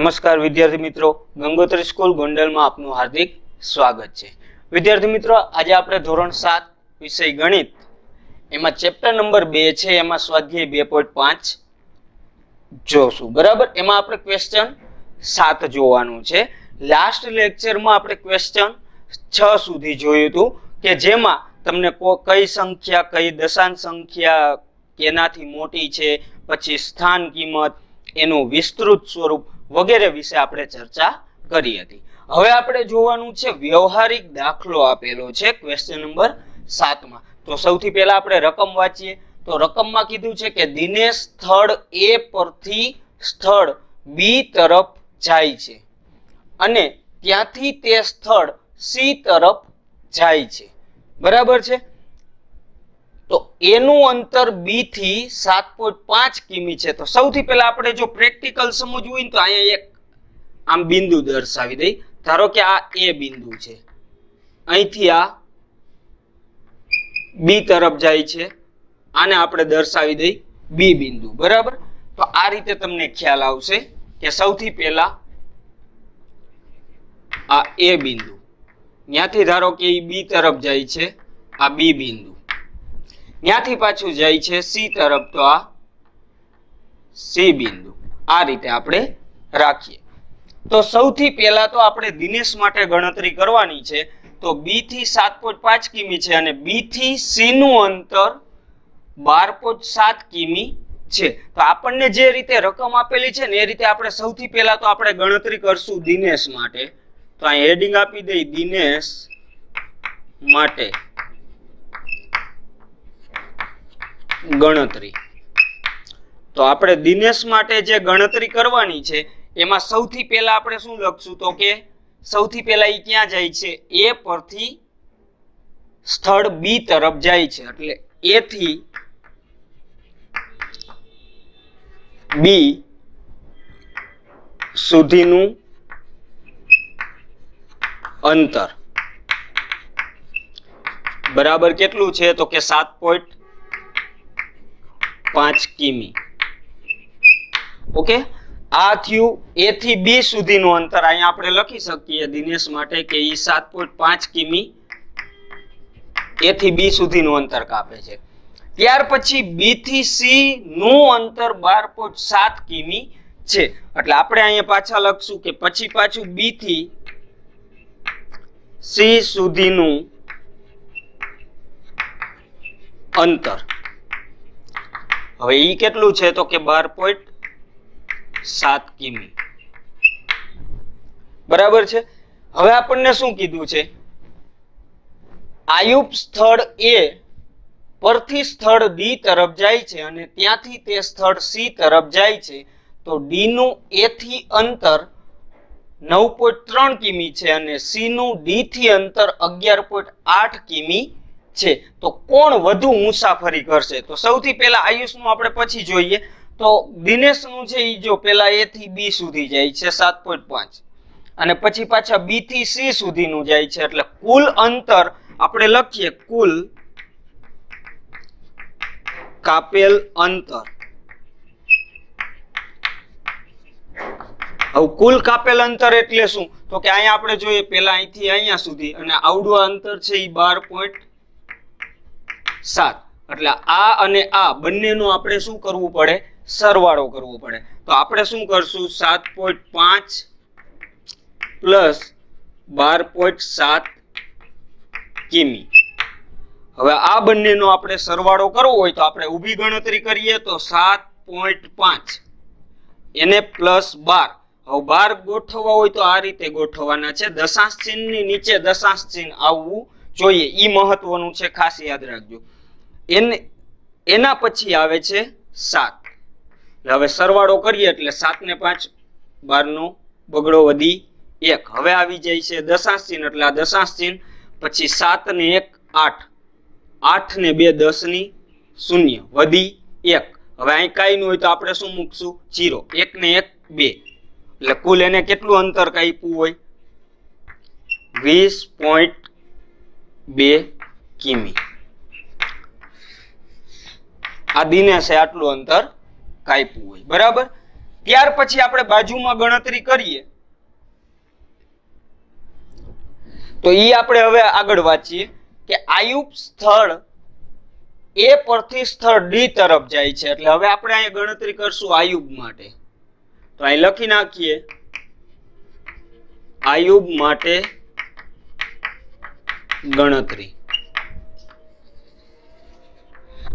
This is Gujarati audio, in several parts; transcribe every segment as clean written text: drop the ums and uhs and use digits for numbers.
નમસ્કાર વિદ્યાર્થી મિત્રો, ગંગોત્રી સ્કૂલ ગોંડલમાં આપનું હાર્દિક સ્વાગત છે। વિદ્યાર્થી મિત્રો, આજે આપણે ધોરણ 7 વિષય ગણિત એમાં ચેપ્ટર નંબર 2 છે, એમાં સ્વાધ્યાય 2.5 જોશું। બરાબર, એમાં આપણે ક્વેશ્ચન 7 જોવાનું છે। લાસ્ટ લેક્ચરમાં આપણે ક્વેશ્ચન 6 સુધી જોયું હતું કે જેમાં તમને કઈ સંખ્યા, કઈ દશાંશ સંખ્યા કેનાથી મોટી છે, પછી સ્થાન કિંમત, એનું વિસ્તૃત સ્વરૂપ વગેરે વિશે આપણે ચર્ચા કરી હતી। હવે આપણે જોવાનું છે વ્યવહારિક દાખલો આપેલો છે ક્વેશ્ચન નંબર 7 માં। તો સૌથી પહેલા આપણે રકમ વાંચીએ। તો રકમમાં કીધું છે કે દિનેશ સ્થળ A પરથી સ્થળ B તરફ જાય છે અને ત્યાંથી તે સ્થળ C તરફ જાય છે। બરાબર છે। તો A નું અંતર B થી 7.5 કિમી છે। તો સૌથી પહેલા આપણે જો પ્રેક્ટિકલ સમજવું હોય તો અહીંયા એક આમ બિંદુ દર્શાવી દઈ। ધારો કે આ A બિંદુ છે, અહીંથી આ B તરફ જાય છે, આને આપણે દર્શાવી દઈ B બિંદુ। બરાબર, તો આ રીતે તમને ખ્યાલ આવશે કે સૌથી પહેલા આ A બિંદુ, ત્યાંથી ધારો કે એ B તરફ જાય છે, આ B બિંદુ, ત્યાંથી પાછું જાય છે C તરફ, તો આ C બિંદુ। આ રીતે આપણે રાખીએ। તો સૌથી પહેલા તો આપણે દિનેશ માટે ગણતરી કરવાની છે। તો B થી 7.5 કિમી છે અને B થી C નું અંતર 12.7 કિમી છે। તો આપણને જે રીતે રકમ આપેલી છે ને એ રીતે આપણે સૌથી પહેલા તો આપણે ગણતરી કરશું દિનેશ માટે। તો અહીં હેડિંગ આપી દઈ દિનેશ માટે ગણતરી। તો આપણે દિનેશ માટે જે ગણતરી કરવાની છે એમાં સૌથી પહેલા આપણે શું લખશું, તો કે સૌથી પહેલા એ ક્યાં જાય છે, A પરથી સ્થળ B તરફ જાય છે, એટલે A થી B સુધીનું અંતર બરાબર કેટલું છે, તો કે 7.5 કિમી। ઓકે, આ થયું A થી B સુધીનું અંતર। અહીંયા આપણે લખી શકીએ દિનેશ માટે કે એ 7.5 કિમી A થી B સુધીનું અંતર કાપે છે। ત્યાર પછી B થી C નું અંતર 12.7 કિમી છે, એટલે આપણે અહીંયા પાછા લખશું કે પછી પાછું B થી C સુધીનું અંતર હવે ઈ કેટલું છે, તો કે 12.7 કિમી। બરાબર છે। હવે આપણને શું કીધું છે, આયુબ સ્થળ A પરથી સ્થળ D તરફ જાય છે અને ત્યાંથી તે સ્થળ C તરફ જાય છે। તો D નું A થી અંતર 9.3 કિમી છે અને C નું D થી અંતર 11.8 કિમી છે। તો કોણ વધુ મુસાફરી કરશે, તો સૌથી પહેલા આયુષ નું આપણે પછી જોઈએ। તો દિનેશ નું છે ઈ જો પહેલા A થી B સુધી જાય છે 7.5 અને પછી પાછા B થી C સુધીનું જાય છે, એટલે કુલ અંતર આપણે લખીએ કુલ કાપેલ અંતર। હવે કુલ કાપેલ અંતર એટલે શું, તો કે અહીંયા આપણે જોઈએ પહેલા અહીંથી અહીંયા સુધી અને આવડું અંતર છે એ 12.7, એટલે આ અને આ બંનેનો આપણે શું કરવું પડે, સરવાળો કરવો પડે। તો આપણે શું કરશું, 7.5 પ્લસ 12.7 કિમી। હવે આ બંનેનો આપણે સરવાળો કરવો હોય તો આપણે ઊભી ગણતરી કરીએ તો 7.5 એને પ્લસ 12। હવે 12 ગોઠવવા હોય તો આ રીતે ગોઠવવાના છે, દશાંશ ચિહ્નની નીચે દશાંશ ચિહ્ન આવવું જોઈએ, ઈ મહત્વનું છે, ખાસ યાદ રાખજો। એના પછી આવે છે 7। હવે સરવાળો કરીએ એટલે 7 ને 5 12 નો બગડો વધી 1। હવે આવી જાય છે દશાંશ ચિહ્ન, એટલે આ દશાંશ ચિહ્ન, પછી 7 ને 1 8, 8 ને 2 10 ની 0 વધી 1। હવે અહીં કાંઈ ન હોય તો આપણે શું મૂકશું, 0, 1 ને 1 2, એટલે કુલ એને કેટલું અંતર કાપ્યું હોય, 20.2 કિમી। આ દિનેશે આટલું અંતર કાપ્યું હોય। બરાબર, ત્યાર પછી આપણે બાજુમાં ગણતરી કરીએ તો ઈ આપણે હવે આગળ વાંચીએ કે આયુબ સ્થળ એ પરથી સ્થળ ડી તરફ જાય છે એટલે હવે આપણે અહીંયા ગણતરી કરશું આયુબ માટે તો અહીં લખી નાખીએ આયુબ માટે ગણતરી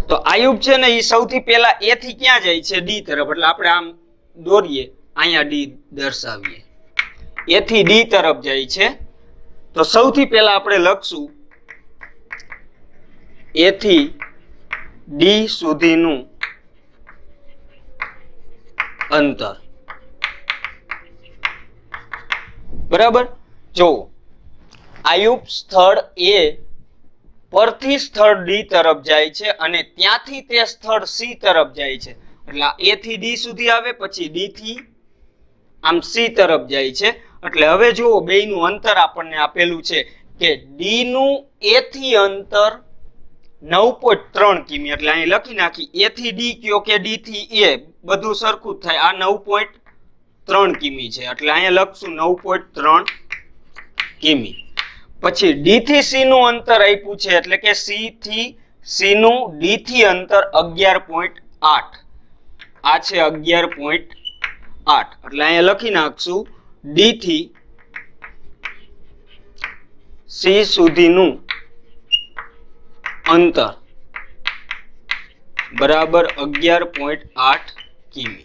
તો આયુબ છે ને એ સૌથી પહેલા એ થી ક્યાં જાય છે ડી તરફ એટલે આપણે આમ દોરીએ અહીંયા ડી દર્શાવીએ એ થી ડી તરફ જાય છે તો સૌથી પહેલા આપણે લખશું એ થી ડી સુધીનું અંતર બરાબર જો આયુબ સ્થળ એ પરથી સ્થળ ડી તરફ જાય છે અને ત્યાંથી તે સ્થળ સી તરફ જાય છે એટલે એ થી ડી સુધી આવે પછી ડી થી આમ સી તરફ જાય છે એટલે હવે જુઓ બેયનું અંતર આપણને આપેલું છે કે ડી નું એ થી અંતર 9.3 કિમી એટલે અહીં લખી નાખી એ થી ડી કયો કે ડી થી એ બધું સરખું જ થાય આ 9.3 કિમી છે એટલે અહીંયા લખશું 9.3 કિમી પછી ડી થી સી નું અંતર આપ્યું છે એટલે કે સી થી સી નું ડી થી અંતર 11.8 આ છે 11.8 એટલે અહીંયા લખી નાખશું ડી થી સી સુધીનું અંતર બરાબર 11.8 કિમી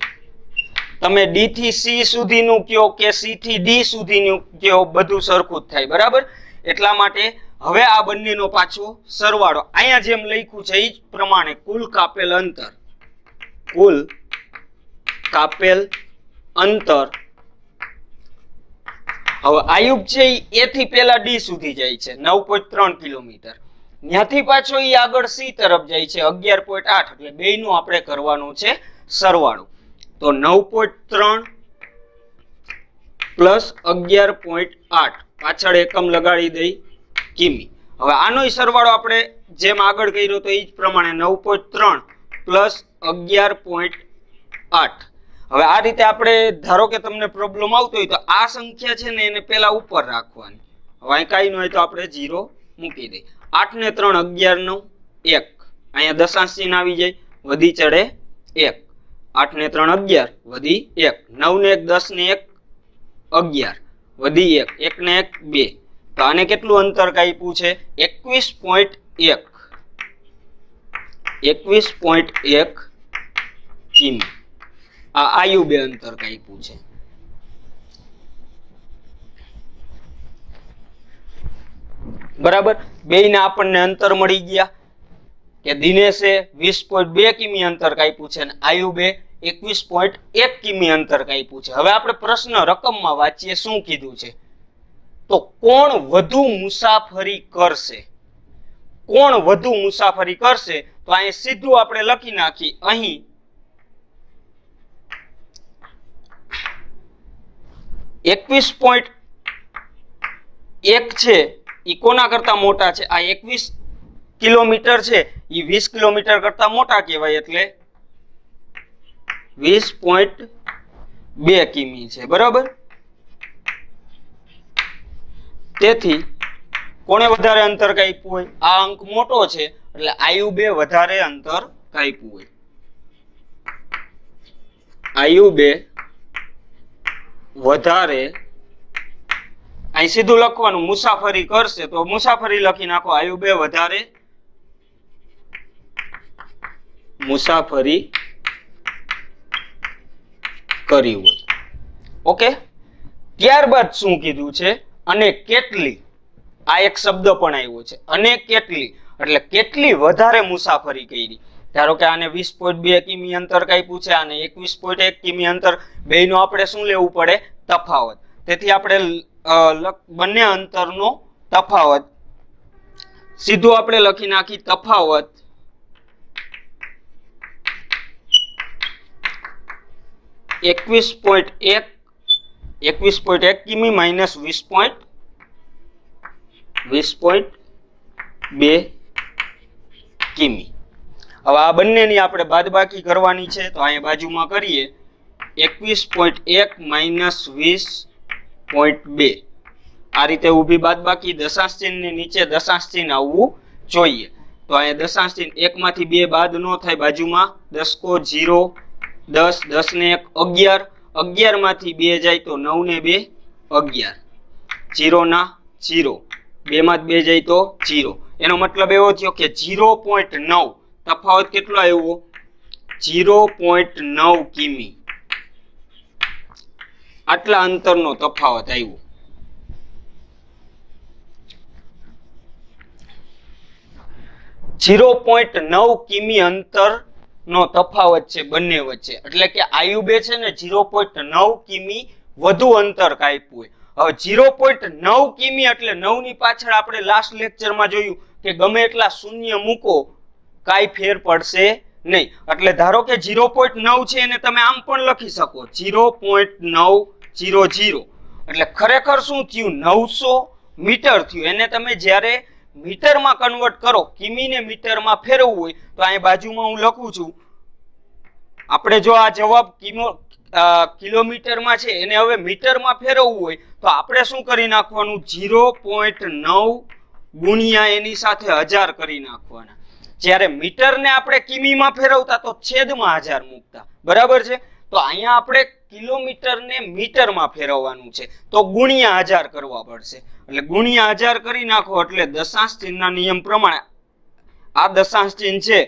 તમે ડી થી સી સુધીનું કયો કે સી થી ડી સુધીનું કયો બધું સરખું જ થાય બરાબર એટલા માટે હવે આ બંનેનો પાછો સરવાળો અહીંયા જેમ લખ્યું છે એ જ પ્રમાણે કુલ કાપેલ અંતર હવે આયુબ છે એ થી પહેલા ડી સુધી જાય છે 9.3 કિલોમીટર ત્યાંથી પાછો એ આગળ સી તરફ જાય છે 11.8 એટલે બેયનું આપણે કરવાનું છે સરવાળો તો 9.3 પ્લસ 11.8 પાછળ એકમ લગાડી દઈ કિમી હવે આનો સરવાળો આપણે જેમ આગળ કર્યો તો એ જ પ્રમાણે 9.3 પ્લસ 11.8 હવે આ રીતે આપણે ધારો કે તમને પ્રોબ્લેમ આવતો હોય તો આ સંખ્યા છે ને એને પહેલા ઉપર રાખવાની હવે અહીં કાંઈ ન હોય તો આપણે 0 મૂકી દઈએ 8 ને 3 11 નો 1 અહીંયા દશાંશ ચિહ્ન આવી જાય વધી ચડે 1 8 ને 3 11 વધી 1 9 ને 1 10 ને 1 11 વધી 1 1 ને 1 2 તો આને કેટલું અંતર કાપ્યું છે 21.1 કિમી આ આયુબે અંતર કાપ્યું છે બરાબર બેયને આપણને અંતર મળી ગયા કે દિનેશે 20.2 કિમી અંતર કાપ્યું છે અને આયુબે 21.1 કિમી અંતર કાપ્યું છે હવે આપણે પ્રશ્ન રકમમાં વાંચીએ શું કીધું છે તો કોણ વધુ મુસાફરી કરશે તો અહીં સીધું આપણે લખી નાખી અહીં 21.1 છે ઈ કોના કરતા મોટા છે આ 21 કિલોમીટર છે ઈ 20 કિલોમીટર કરતા મોટા કહેવાય એટલે 20.2 કિમી છે બરાબર તેથી કોણે વધારે અંતર કાપ્યું હોય આ અંક મોટો છે એટલે આયુબે વધારે અંતર કાપ્યું હોય આયુબે વધારે અહીં સીધું લખવાનું મુસાફરી કરશે તો મુસાફરી લખી નાખો આયુબે વધારે મુસાફરી કરી હોય ઓકે ત્યારબાદ શું કીધું છે અને કેટલી આ એક શબ્દ પણ આવ્યો છે અને કેટલી એટલે કેટલી વધારે મુસાફરી કરી ધારો કે આને 20.2 કિમી અંતર કાપ્યું છે આને 21.1 કિમી અંતર બેયનો આપણે શું લેવું પડે તફાવત તેથી આપણે બંને અંતરનો તફાવત સીધું આપણે લખી નાખી તફાવત 21.1 કિમી માઇનસ 20.2 કિમી હવે આ બંનેની આપણે બાદબાકી કરવાની છે તો અહીંયા બાજુમાં કરીએ 21.1 માઇનસ 20.2 આ રીતે ઊભી બાદબાકી દશાંશ ચિહ્નની નીચે દશાંશ ચિહ્ન આવવું જોઈએ. તો અહીંયા દશાંશ ચિહ્ન 1 માંથી 2 બાદ ન થાય, બાજુમાં 10 को 0 10 10 ને 1 11 11 માંથી 2 જાય તો 9 ને 2 11 0 ના 0 2 માં 2 જાય તો 0. એનો મતલબ એવો થયો કે 0.9 તફાવત કેટલો આવ્યો? 0.9 કિમી. આટલા અંતરનો તફાવત આવ્યો. કિમી અંતરનો તફાવત છે બંને વચ્ચે, એટલે કે આયુબે છે ને 0.9 કિમી વધુ અંતર કાપ્યું. હવે 0.9 કિમી એટલે 9 ની પાછળ આપણે લાસ્ટ લેક્ચરમાં જોયું કે ગમે એટલા શૂન્ય મૂકો કાઈ ફેર પડશે નહીં. એટલે ધારો કે 0.9 છે એને તમે આમ પણ લખી શકો 0.900. એટલે ખરેખર શું થયું? 900 મીટર થયું. એને તમે જ્યારે મીટરમાં કન્વર્ટ કરો, કિમીને મીટરમાં ફેરવવું હોય તો અહીં બાજુમાં હું લખું છું. આપણે જો આ જવાબ કિલોમીટરમાં છે એને હવે મીટરમાં ફેરવવું હોય તો આપણે શું કરી નાખવાનું? 0.9 ગુણ્યા એની સાથે 1000 કરી નાખવાના. જ્યારે મીટરને આપણે કિમીમાં ફેરવતા તો છેદમાં 1000 મૂકતા, બરાબર છે? તો અહીંયા આપણે કિલોમીટરને મીટરમાં ફેરવવાનું છે તો ગુણ્યા 1000 કરવા પડશે. એટલે ગુણ્યા 1000 કરી નાખો એટલે દશાંશ ચિહ્નના નિયમ પ્રમાણે આ દશાંશ ચિહ્ન છે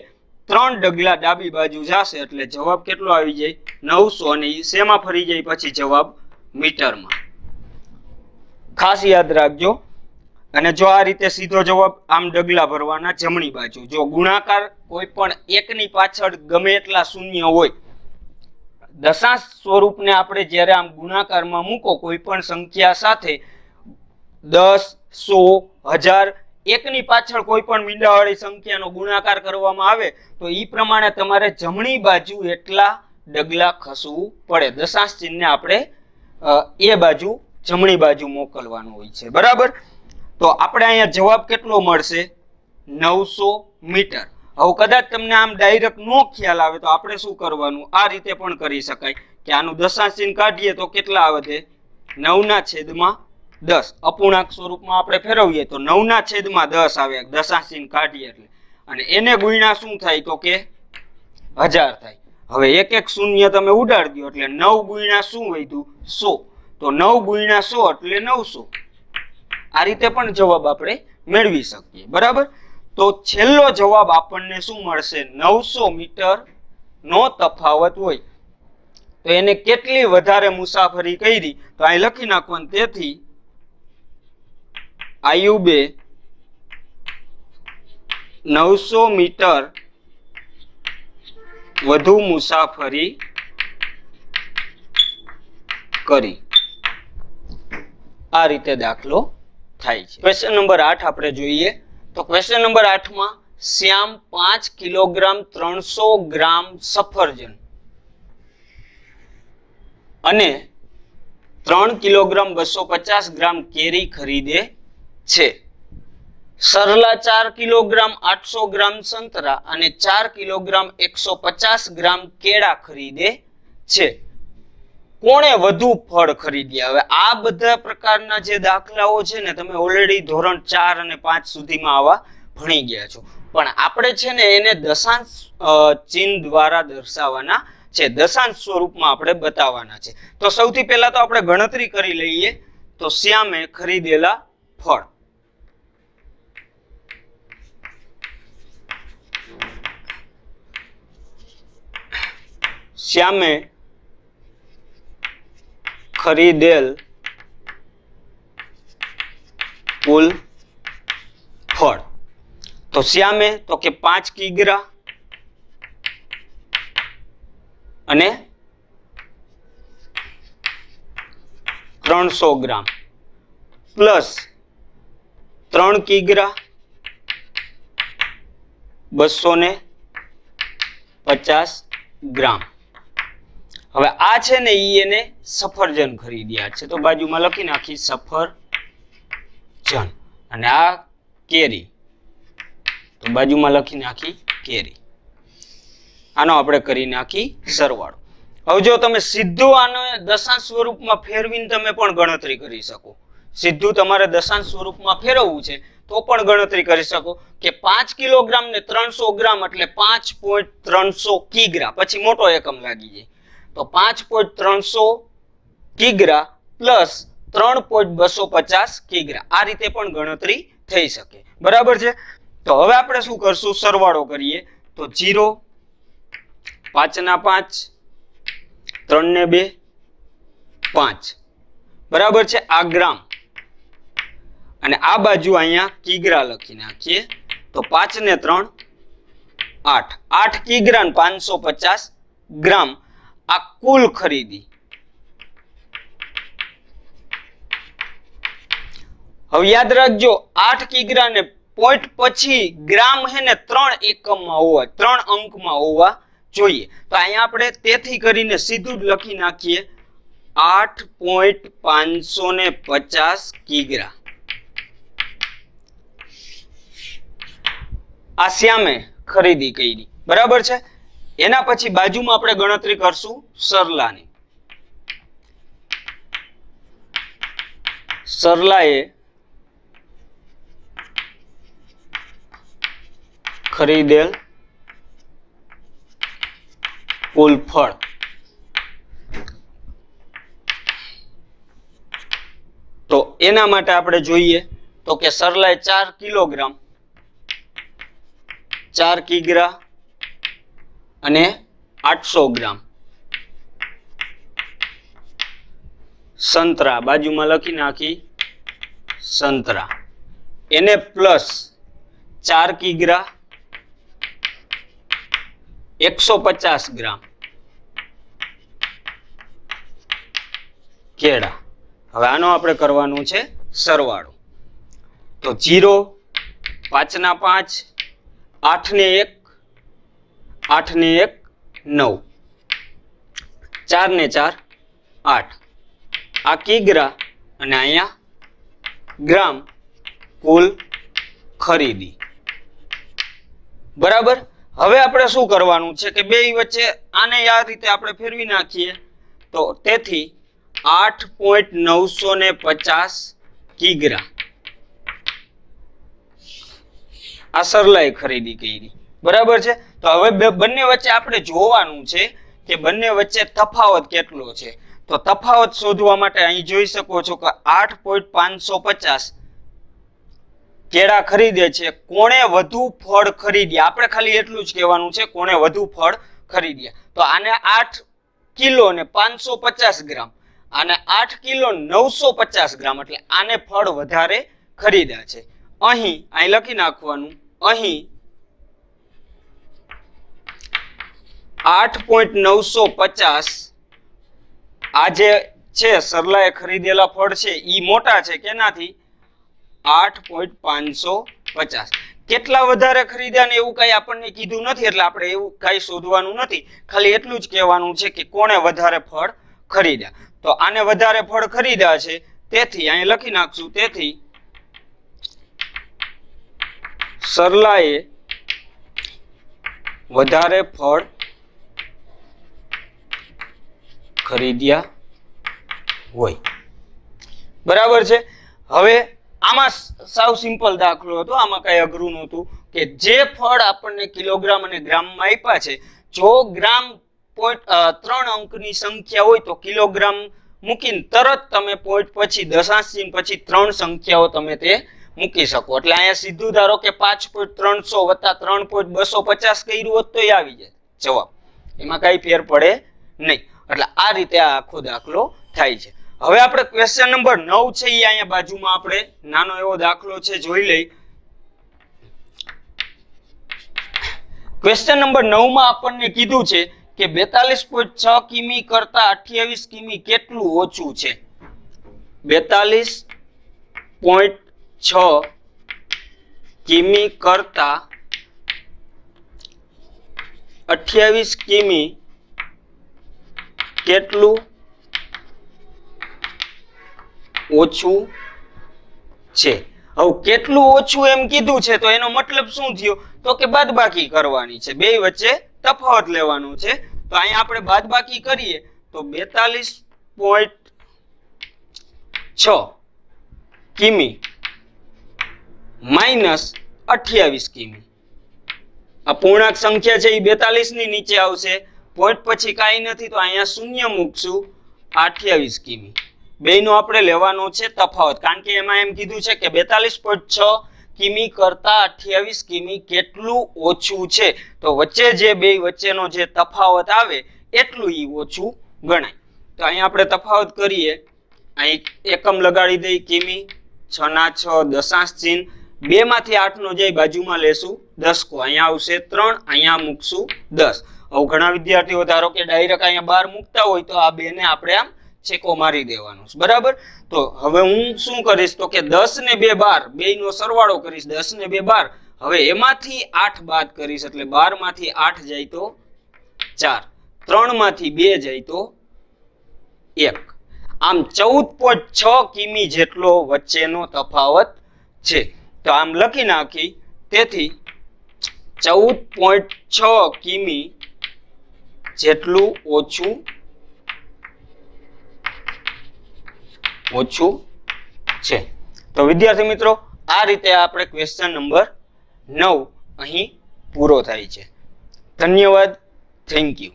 3 ડગલા ડાબી બાજુ જશે એટલે જવાબ કેટલો આવી જાય? 900. અને એ શેમાં ફરી જાય પછી? જવાબ મીટરમાં. ખાસ યાદ રાખજો. અને જો આ રીતે સીધો જવાબ આમ ડગલા ભરવાના જમણી બાજુ. જો ગુણાકાર કોઈ પણ એકની પાછળ ગમે એટલા શૂન્ય હોય, દશાંશ સ્વરૂપને આપણે જ્યારે આમ ગુણાકારમાં મૂકો કોઈ પણ સંખ્યા સાથે 10 100 1000 એકની પાછળ કોઈ પણ મીંડાવાળી સંખ્યાનો ગુણાકાર કરવામાં આવે તો એ પ્રમાણે તમારે જમણી બાજુ એટલા ડગલા ખસવું પડે. દશાંશ ચિહ્નને આપણે એ બાજુ જમણી બાજુ મોકલવાનું હોય છે, બરાબર? તો આપણે અહીંયા જવાબ કેટલો મળશે? 900 મીટર. હવે કદાચ તમને આમ ડાયરેક્ટ નો ખ્યાલ આવે તો આપણે શું કરવાનું? આ રીતે પણ કરી શકાય કે આનું દશાંશ ચિહ્ન કાઢીએ તો કેટલા આવે? 9/10. અપૂર્ણાંક સ્વરૂપમાં આપણે ફેરવીએ તો 9/10 આવે દશાંશ ચિહ્ન કાઢીએ એટલે. અને એને ગુણ્યા શું થાય તો કે 1000 થાય. હવે એક એક શૂન્ય તમે ઉડાડી દો એટલે 9 ગુણ્યા શું વધ્યું? 100. તો 9 ગુણ્યા 100 એટલે 900. આ રીતે પણ જવાબ આપણે મેળવી શકીએ, બરાબર? તો છેલ્લો જવાબ આપણને શું મળશે? 900 મીટર નો તફાવત હોય તો એને કેટલી વધારે મુસાફરી કરી તો અહીં લખી નાખવાનું. તેથી આયુબે 900 મીટર વધુ મુસાફરી કરી. આ રીતે દાખલો થાય છે. ક્વેશ્ચન નંબર 8 આપણે જોઈએ તો ક્વેશ્ચન નંબર 8 માં શ્યામ 5 કિલોગ્રામ 300 ગ્રામ સફરજન અને 3 કિલોગ્રામ 250 ગ્રામ કેરી ખરીદે છે. સરલા 4 કિલોગ્રામ 800 ગ્રામ સંતરા અને 4 કિલોગ્રામ 150 ગ્રામ કેળા ખરીદે છે. કોણે વધુ ફળ ખરીદ્યા? હવે આ બધા પ્રકારના જે દાખલાઓ છે ને તમે ઓલરેડી ધોરણ 4 અને 5 સુધીમાં આવા ભણી ગયા છો, પણ આપણે છે ને એને દશાંશ ચિહ્ન દ્વારા દર્શાવવાના છે, દશાંશ સ્વરૂપમાં આપણે બતાવવાના છે. તો સૌથી પહેલા તો આપણે ગણતરી કરી લઈએ. તો શ્યામે ખરીદેલા ફળ, શ્યામે ખરીદેલ કુલ ફળ. તો શ્યામે તો કે 5 કિગ્રા અને 300 ગ્રામ પ્લસ 3 કિગ્રા 250 ગ્રામ. હવે આ છે ને ઈ એને સફરજન ખરીદ્યા છે તો બાજુમાં લખી નાખી સફરજન, અને આ કેરી તો બાજુમાં લખી નાખી કેરી. આનો આપણે કરી નાખી સરવાળો. હવે જો તમે સીધું આને દશાંશ સ્વરૂપમાં ફેરવીને તમે પણ ગણતરી કરી શકો. સીધું તમારે દશાંશ સ્વરૂપમાં ફેરવવું છે તો પણ ગણતરી કરી શકો કે 5 કિલોગ્રામ ને 300 ગ્રામ એટલે 5.300 કિગ્રા. પછી મોટો એકમ લાગી જાય તો 5.300 કિગ્રા પ્લસ 3.250 કિગ્રા. આ રીતે પણ ગણતરી થઈ શકે. બરાબર છે. તો હવે આપણે શું કરશું, સરવાળો કરીએ તો 0 5 ના 5 3 ને 2 5. બરાબર છે. આ ગ્રામ અને આ બાજુ અહીંયા કિગ્રા લખી નાખીએ તો 5 ને 3 8. 8 કિગ્રા ને 550 ગ્રામ આ કુલ ખરીદી. હવે યાદ રાખજો 8 કિગ્રા ને પોઈન્ટ પછી ગ્રામ હે ને 3 એકમમાં હોવા 3 અંકમાં હોવા જોઈએ. તો અહીંયા આપણે તેથી કરીને સીધું જ લખી નાખીએ 8.550 કિગ્રા. આ શ્યામે ખરીદી કરી. બરાબર છે. એના પછી બાજુમાં આપણે ગણતરી કરશું સરલાની. સરલાએ ખરીદેલ કુલ ફળ. તો એના માટે આપણે જોઈએ તો કે સરલાએ 4 કિલોગ્રામ 4 કિગ્રા અને 800 ગ્રામ સંતરા બાજુમાં લખી નાખી સંતરા એને પ્લસ 4 કિગ્રા 150 ગ્રામ કેળા. હવે આનો આપણે કરવાનું છે સરવાળો. તો 0 5 ના 5 8 ને 1 8 ને 1 9 4 ને 4 8. આ કિગ્રા અને અહીંયા ગ્રામ કુલ ખરીદી. બરાબર. હવે આપણે શું કરવાનું છે કે બે વચ્ચે આને આ રીતે આપણે ફેરવી નાખીએ તો તેથી 8.950 કિગ્રા આ સરલાએ ખરીદી કરી. બરાબર છે. તો હવે બંને વચ્ચે આપણે જોવાનું છે કે બંને વચ્ચે તફાવત કેટલો છે. તો તફાવત શોધવા માટે અહીં જોઈ શકો છો કે 8.550 કેળા ખરીદે છે. કોણે વધુ ફળ ખરીદ્યા આપણે ખાલી એટલું જ કહેવાનું છે કોણે વધુ ફળ ખરીદ્યા. તો આને 8 કિલો ને 550 ગ્રામ અને 8 કિલો 950 ગ્રામ એટલે આને ફળ વધારે ખરીદ્યા છે. અહીં લખી નાખવાનું અહીં 8.950 આ જે છે સરલાએ ખરીદેલા ફળ છે ઈ મોટા છે કેનાથી 8.550. કેટલા વધારે ખરીદ્યા ને એવું કઈ આપણને કીધું નથી એટલે આપણે એવું કઈ શોધવાનું નથી. ખાલી એટલું જ કહેવાનું છે કે કોણે વધારે ફળ ખરીદ્યા. તો આને વધારે ફળ ખરીદ્યા છે તેથી અહીં લખી નાખશું તેથી સરલાએ વધારે ફળ ખરીદ્યા હોય. બરાબર છે. હવે આમાં સાવ સિમ્પલ દાખલો હતો. આમાં કઈ અઘરું નહોતું કે જે ફળ આપણને કિલોગ્રામ અને ગ્રામમાં આપ્યા છે જો ગ્રામ 3 અંકની સંખ્યા હોય તો કિલોગ્રામ મૂકીને તરત તમે પોઈન્ટ પછી દશાંશ ચિહ્ન પછી 3 સંખ્યાઓ તમે તે મૂકી શકો. એટલે અહીંયા સીધું ધારો કે 5.300 વત્તા 3.250 કર્યું હોત તો આવી જાય જવાબ. એમાં કઈ ફેર પડે નહીં. એટલે આ રીતે આ આખો દાખલો થાય છે. હવે આપણે ક્વેશ્ચન નંબર 9 છે એ અહીંયા બાજુમાં આપણે નાનો એવો દાખલો છે જોઈ લઈ. ક્વેશ્ચન નંબર 9 માં આપણને કીધું છે કે 42.6 કિમી કરતા 28 કિમી કેટલું ઓછું છે. 42.6 કિમી કરતા 28 કિમી કેટલું ઓછું છે. હવે કેટલું ઓછું એમ કીધું છે તો એનો મતલબ શું થયો તો કે બાદબાકી કરવાની છે. બે વચ્ચે તફાવત લેવાનું છે. તો અહીંયા આપણે બાદબાકી કરીએ તો 42.6 કિમી માઇનસ 28 કિમી. આ પૂર્ણાંક સંખ્યા છે એ 42 ની નીચે આવશે. પોઈન્ટ પછી કાંઈ નથી તો અહીંયા શૂન્ય મૂકશું. 28 કિમી બેયનો આપણે લેવાનો છે તફાવત, કારણ કે એમાં એમ કીધું છે કે 42.6 કિમી કરતા 28 કિમી કેટલું ઓછું છે. તો વચ્ચે જે બે વચ્ચેનો જે તફાવત આવે એટલું ઈ ઓછું ગણાય. તો અહીંયા આપણે તફાવત કરીએ. અહીં એકમ લગાડી દઈ કિમી, 6 ના 6 દશાંશ ચિહ્ન, 2 માંથી 8 નો જઈ બાજુમાં લેશું દસકો, અહીંયા આવશે 3, અહીંયા મૂકશું 10. હવે ઘણા વિદ્યાર્થીઓ ધારો કે ડાયરેક્ટ અહીંયા 12 મૂકતા હોય તો આ 2 ને આપણે આમ છેકો મારી દેવાનો છે, બરાબર. તો હવે હું શું કરીશ તો કે 10 ને 2 12, બેયનો સરવાળો કરીશ. 10 ને 2 12, હવે એમાંથી 8 બાદ કરીશ એટલે 12 માંથી 8 જાય તો 4, 3 માંથી 2 જાય તો 1. આમ 14.6 કિમી જેટલો વચ્ચેનો તફાવત છે. તો આમ લખી નાખી. તેથી 14.6 કિમી જેટલું ઓછું છે. તો વિદ્યાર્થી મિત્રો આ રીતે આપણે ક્વેશ્ચન નંબર 9 અહીં પૂરો થાય છે. ધન્યવાદ. Thank you.